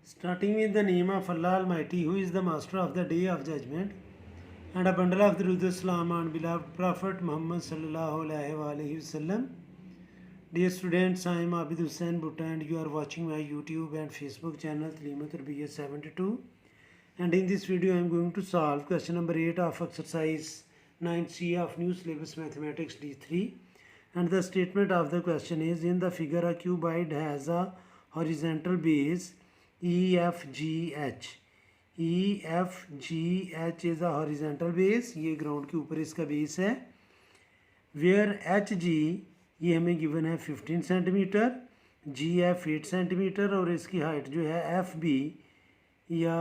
Starting with the name of Allah Almighty, who is the master of the day of judgment, and a bundle of the Salam on beloved Prophet Muhammad sallallahu alaihi wasallam. Dear students, I am Abid Hussain Bhutta and you are watching my YouTube and Facebook channel Taleema Tarbiyat 72. And in this video, I am going to solve question number 8 of exercise 9C of New Syllabus Mathematics D3. And the statement of the question is, in the figure a cuboid has a horizontal base EFGH. EFGH is a horizontal base, ये ground के ऊपर इसका base है. Where HG ये हमें given है 15 centimetre, GF 8 centimetre और इसकी हाइट जो है FB या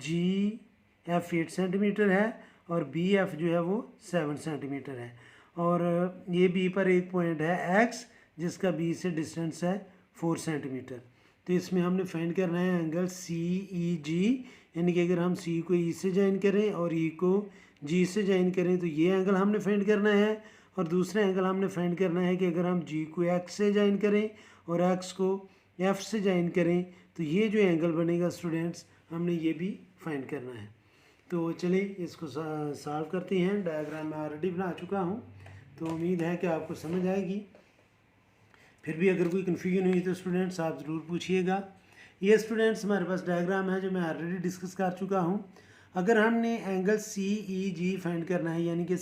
GF 8 सेंटीमीटर है और BF जो है वो 7 सेंटीमीटर है. और ये B पर एक पॉइंट है X जिसका B से डिस्टेंस है 4 सेंटीमीटर. तो इसमें हमने फाइंड करना है एंगल CEG, यानी कि अगर हम C को E से ज्वाइन करें और E को G से ज्वाइन करें तो ये एंगल हमने फाइंड करना है. और दूसरा एंगल हमने फाइंड करना है कि अगर हम G को X से ज्वाइन करें और X को F से ज्वाइन करें तो ये जो एंगल बनेगा स्टूडेंट्स, हमने ये भी फाइंड करना है. तो चलिए इसको सॉल्व करते हैं. डायग्राम मैं ऑलरेडी बना चुका हूँ, तो उम्मीद है कि आपको समझ आएगी. फिर भी अगर कोई कन्फ्यूजन हुई तो स्टूडेंट्स आप ज़रूर पूछिएगा. ये स्टूडेंट्स हमारे पास डायग्राम है जो मैं ऑलरेडी डिस्कस कर चुका हूँ. अगर हमने एंगल CEG फाइंड करना है, यानी कि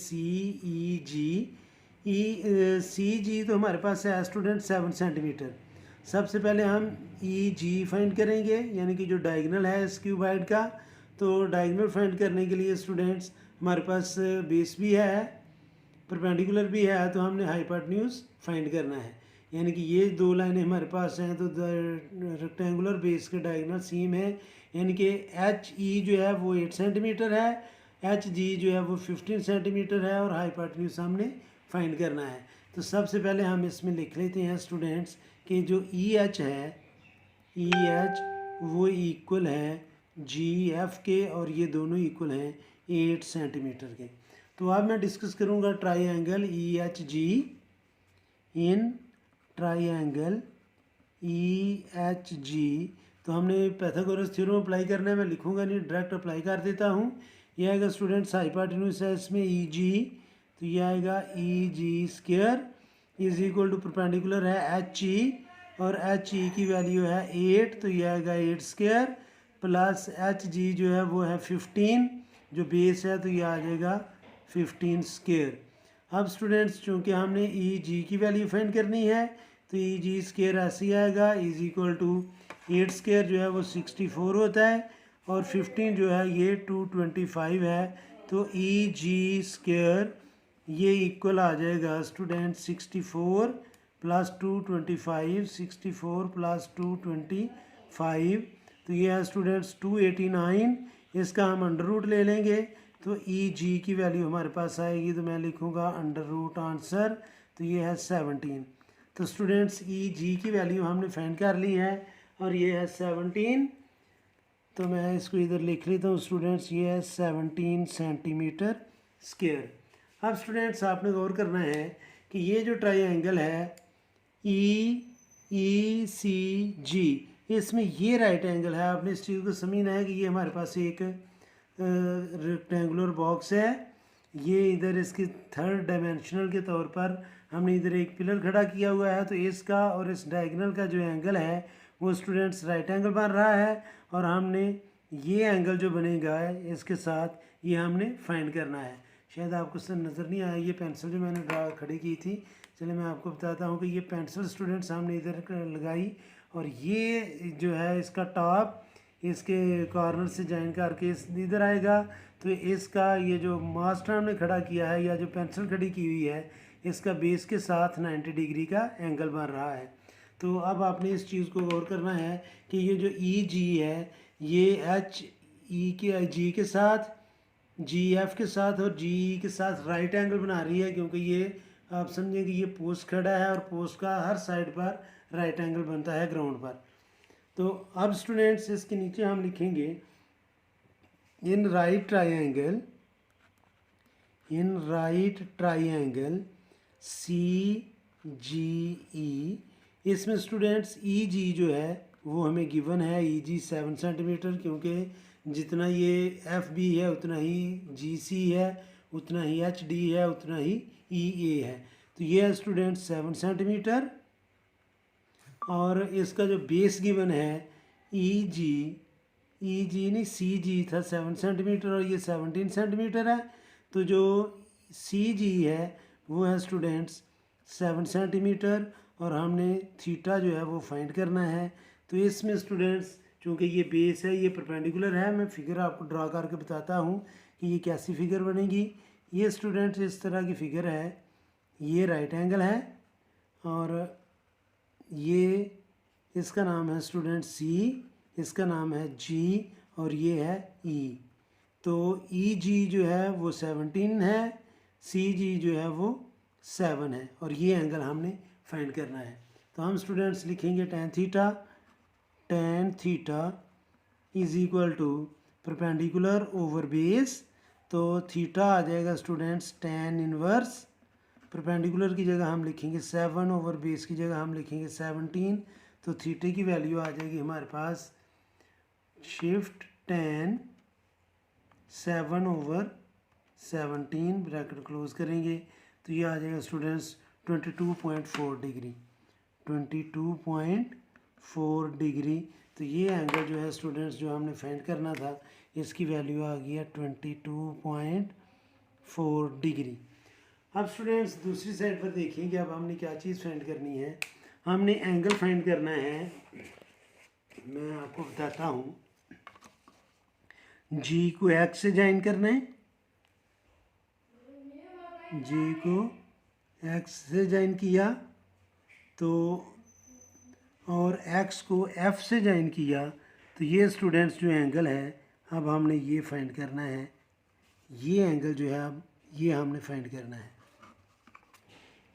CG तो हमारे पास है स्टूडेंट 7 सेंटीमीटर. सबसे पहले हम EG फाइंड करेंगे, यानी कि जो डायगोनल है इस क्यूबॉइड का. तो डायगोनल फाइंड करने के लिए स्टूडेंट्स हमारे पास बेस भी है, परपेंडिकुलर भी है, तो हमने हाइपोटेन्यूज फाइंड करना है. यानी कि ये दो लाइनें हमारे पास हैं तो रेक्टेंगुलर बेस के डायगोनल सेम है, यानी कि HE जो है वो 8 सेंटीमीटर है, HG जो है वो 15 सेंटीमीटर है और हाइपोटेन्यूज हमने फाइंड करना है. तो सबसे पहले हम इसमें लिख लेते हैं स्टूडेंट्स कि जो EH है, EH वो इक्वल है GF के और ये दोनों इक्वल हैं 8 सेंटीमीटर के. तो अब मैं डिस्कस करूँगा ट्राइएंगल EHG. इन ट्राइएंगल EHG तो हमने पैथागोरस थ्योरम अप्लाई करना है. मैं लिखूँगा नहीं, डायरेक्ट अप्लाई कर देता हूँ. ये आएगा स्टूडेंट्स हाइपोटेन्यूज है इसमें EG, तो ये आएगा EG square is equal to perpendicular है HE और HE की वैल्यू है 8, तो ये आएगा 8 स्क्वायर प्लस HG जो है वो है 15 जो बेस है, तो ये आ जाएगा 15 स्क्वायर. अब स्टूडेंट्स चूँकि हमने EG की वैल्यू फाइंड करनी है तो EG स्क्वायर ऐसे ही आएगा इज इक्वल टू 8 स्क्वायर जो है वो 64 होता है और 15 जो है ये 225 है. तो EG स्क्वायर ये इक्वल आ जाएगा स्टूडेंट 64 प्लस 225, 64 प्लस 225, तो ये है स्टूडेंट्स 289. इसका हम अंडर रूट ले लेंगे तो EG की वैल्यू हमारे पास आएगी, तो मैं लिखूँगा अंडर रूट आंसर, तो ये है 17. तो स्टूडेंट्स EG की वैल्यू हमने फाइंड कर ली है और ये है 17. तो मैं इसको इधर लिख लेता हूँ स्टूडेंट्स, ये है 17 सेंटीमीटर स्क्वायर. अब स्टूडेंट्स आपने गौर करना है कि ये जो ट्राइएंगल है EECG, इसमें ये राइट एंगल है. आपने इस चीज़ को समझना है कि ये हमारे पास एक रेक्टेंगुलर बॉक्स है. ये इधर इसके थर्ड डायमेंशनल के तौर पर हमने इधर एक पिलर खड़ा किया हुआ है, तो इसका और इस डायगोनल का जो एंगल है वो स्टूडेंट्स राइट एंगल बन रहा है. और हमने ये एंगल जो बनेगा इसके साथ ये हमने फाइंड करना है. शायद आपको नज़र नहीं आया ये पेंसिल जो मैंने ड्रा खड़ी की थी. चलिए मैं आपको बताता हूँ कि ये पेंसिल स्टूडेंट्स हमने इधर लगाई और ये जो है इसका टॉप इसके कॉर्नर से ज्वाइन करके इधर आएगा. तो इसका ये जो मास्टर हमने खड़ा किया है या जो पेंसिल खड़ी की हुई है इसका बेस के साथ 90 डिग्री का एंगल बन रहा है. तो अब आपने इस चीज़ को गौर करना है कि ये जो EG है ये HE के G के साथ, GF के साथ और GE के साथ राइट एंगल बना रही है, क्योंकि ये आप समझें कि ये पोस्ट खड़ा है और पोस्ट का हर साइड पर राइट एंगल बनता है ग्राउंड पर. तो अब स्टूडेंट्स इसके नीचे हम लिखेंगे इन राइट ट्राइएंगल CGE. इसमें स्टूडेंट्स EG जो है वो हमें गिवन है ई जी 7 सेंटीमीटर, क्योंकि जितना ये एफ बी है उतना ही जी सी है, उतना ही एच डी है, उतना ही ई ए है। तो ये है स्टूडेंट 7 सेंटीमीटर, और इसका जो बेस गिवन है ई जी नहीं सी जी था 7 सेंटीमीटर, और ये 17 सेंटीमीटर है। तो जो सी जी है वो है स्टूडेंट्स 7 सेंटीमीटर, और हमने थीटा जो है वो फाइंड करना है। तो इसमें स्टूडेंट्स चूँकि ये बेस है, ये परपेंडिकुलर है, मैं फिगर आपको ड्रा करके बताता हूँ कि ये कैसी फिगर बनेगी। ये स्टूडेंट्स इस तरह की फिगर है, ये राइट एंगल है, और ये इसका नाम है स्टूडेंट सी, इसका नाम है जी, और ये है ई। तो ई जी जो है वो 17 है, सी जी जो है वो 7 है, और ये एंगल हमने फाइंड करना है। तो हम स्टूडेंट्स लिखेंगे tan theta is equal to perpendicular over base. तो थीटा आ जाएगा स्टूडेंट्स tan इनवर्स, परपेंडिकुलर की जगह हम लिखेंगे 7, ओवर बेस की जगह हम लिखेंगे 17। तो थीटे की वैल्यू आ जाएगी हमारे पास shift tan 7 over 17, bracket close करेंगे तो ये आ जाएगा स्टूडेंट्स 22.4 डिग्री, 22.4 डिग्री। तो ये एंगल जो है स्टूडेंट्स जो हमने फाइंड करना था, इसकी वैल्यू आ गई है 22.4 डिग्री। अब स्टूडेंट्स दूसरी साइड पर देखिए कि अब हमने क्या चीज़ फाइंड करनी है। हमने एंगल फाइंड करना है, मैं आपको बताता हूँ। जी को एक्स से ज्वाइन करना है, जी को एक्स से ज्वाइन किया तो, और एक्स को एफ से ज्वाइन किया, तो ये स्टूडेंट्स जो एंगल है अब हमने ये फाइंड करना है। ये एंगल जो है अब ये हमने फाइंड करना है।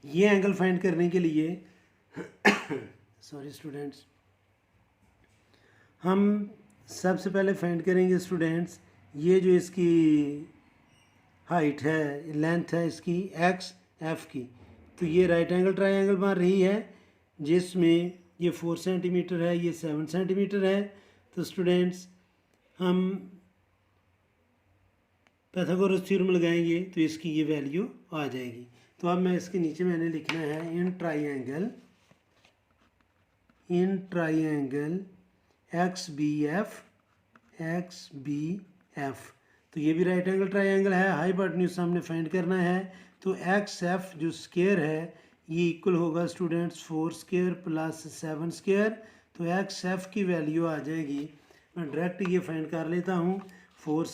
ये एंगल फाइंड करने के लिए सॉरी स्टूडेंट्स, हम सबसे पहले फाइंड करेंगे स्टूडेंट्स ये जो इसकी हाइट है, लेंथ है इसकी एक्स एफ की। तो ये राइट एंगल ट्रायंगल बन रही है जिसमें ये 4 सेंटीमीटर है, ये 7 सेंटीमीटर है। तो स्टूडेंट्स हम पाइथागोरस थ्योरम लगाएंगे तो इसकी ये वैल्यू आ जाएगी। तो अब मैं इसके नीचे मैंने लिखना है in triangle X B F. तो ये भी राइट एंगल ट्रायंगल है, हाइपोटेन्यूज हमने फाइंड करना है। तो एक्स एफ जो स्क्वायर है ये इक्वल होगा स्टूडेंट्स 4 स्क्वायर प्लस 7 स्क्वायर। तो एक्स एफ की वैल्यू आ जाएगी, मैं डायरेक्ट ये फाइंड कर लेता हूँ, 4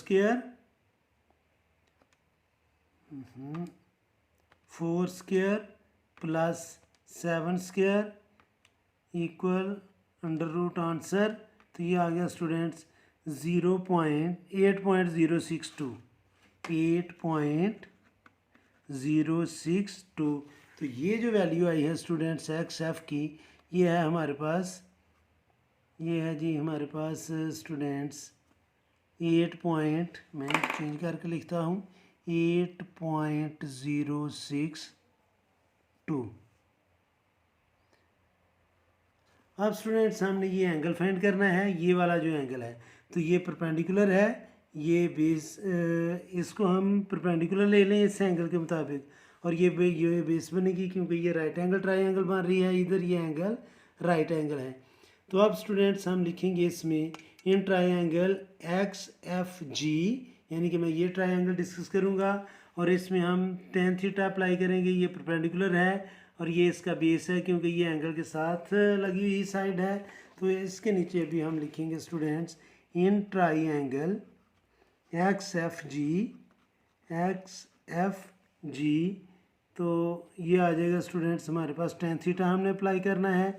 square plus 7 square equal under root answer. तो ये आ गया स्टूडेंट्स 8.062। तो ये जो वैल्यू आई है स्टूडेंट्स एक्स एफ की, ये है हमारे पास, ये है जी हमारे पास स्टूडेंट्स 8 पॉइंट, मैं चेंज करके लिखता हूँ 8.062। अब स्टूडेंट्स हमने ये एंगल फाइंड करना है, ये वाला जो एंगल है तो ये परपेंडिकुलर है, ये बेस, इसको हम परपेंडिकुलर ले लें इस एंगल के मुताबिक, और ये बेस बनेगी क्योंकि ये राइट एंगल ट्रायंगल बन रही है, इधर ये एंगल राइट एंगल है। तो अब स्टूडेंट्स हम लिखेंगे इसमें इन ट्रायंगल एक्स एफ जी, यानी कि मैं ये ट्रायंगल डिस्कस करूँगा और इसमें हम tan थीटा अप्लाई करेंगे। ये परपेंडिकुलर है और ये इसका बेस है क्योंकि ये एंगल के साथ लगी हुई साइड है। तो इसके नीचे भी हम लिखेंगे students in triangle X F G. तो ये आ जाएगा स्टूडेंट्स हमारे पास tan थीटा हमने अप्लाई करना है।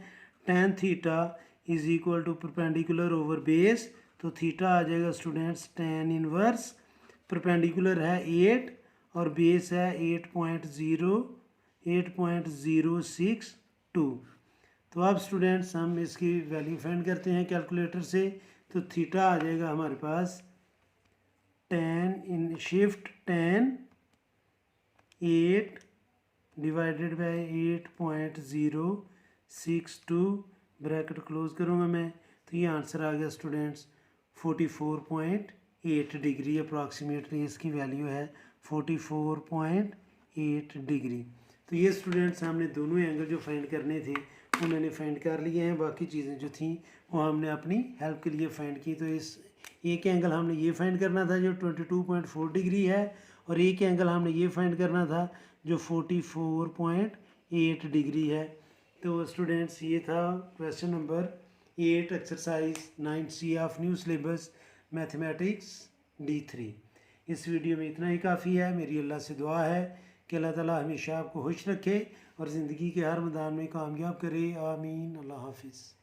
tan theta is equal to perpendicular over base. तो थीटा आ जाएगा स्टूडेंट्स tan इनवर्स, परपेंडिकुलर है 8 और बेस है 8.062। तो अब स्टूडेंट्स हम इसकी वैल्यू फाइंड करते हैं कैलकुलेटर से। तो थीटा आ जाएगा हमारे पास tan in shift tan 8 divided by 8.062, bracket close करूँगा मैं, तो ये आंसर आ गया स्टूडेंट्स 44.8 डिग्री, अप्रॉक्सीमेटली इसकी वैल्यू है 44.8 डिग्री। तो ये स्टूडेंट्स हमने दोनों एंगल जो फाइंड करने थे वो मैंने फाइंड कर लिए हैं, बाकी चीज़ें जो थी वो हमने अपनी हेल्प के लिए फाइंड की। तो इस एक एंगल हमने ये फाइंड करना था जो 22.4 डिग्री है, और एक एंगल हमने ये फाइंड करना था जो 44.8 डिग्री है। तो स्टूडेंट्स ये था question number 8 exercise 9C of new syllabus mathematics D3। इस वीडियो में इतना ही काफ़ी है। मेरी अल्लाह से दुआ है कि अल्लाह ताला हमेशा आपको खुश रखे और ज़िंदगी के हर मैदान में कामयाब करे। आमीन। अल्लाह हाफिज़।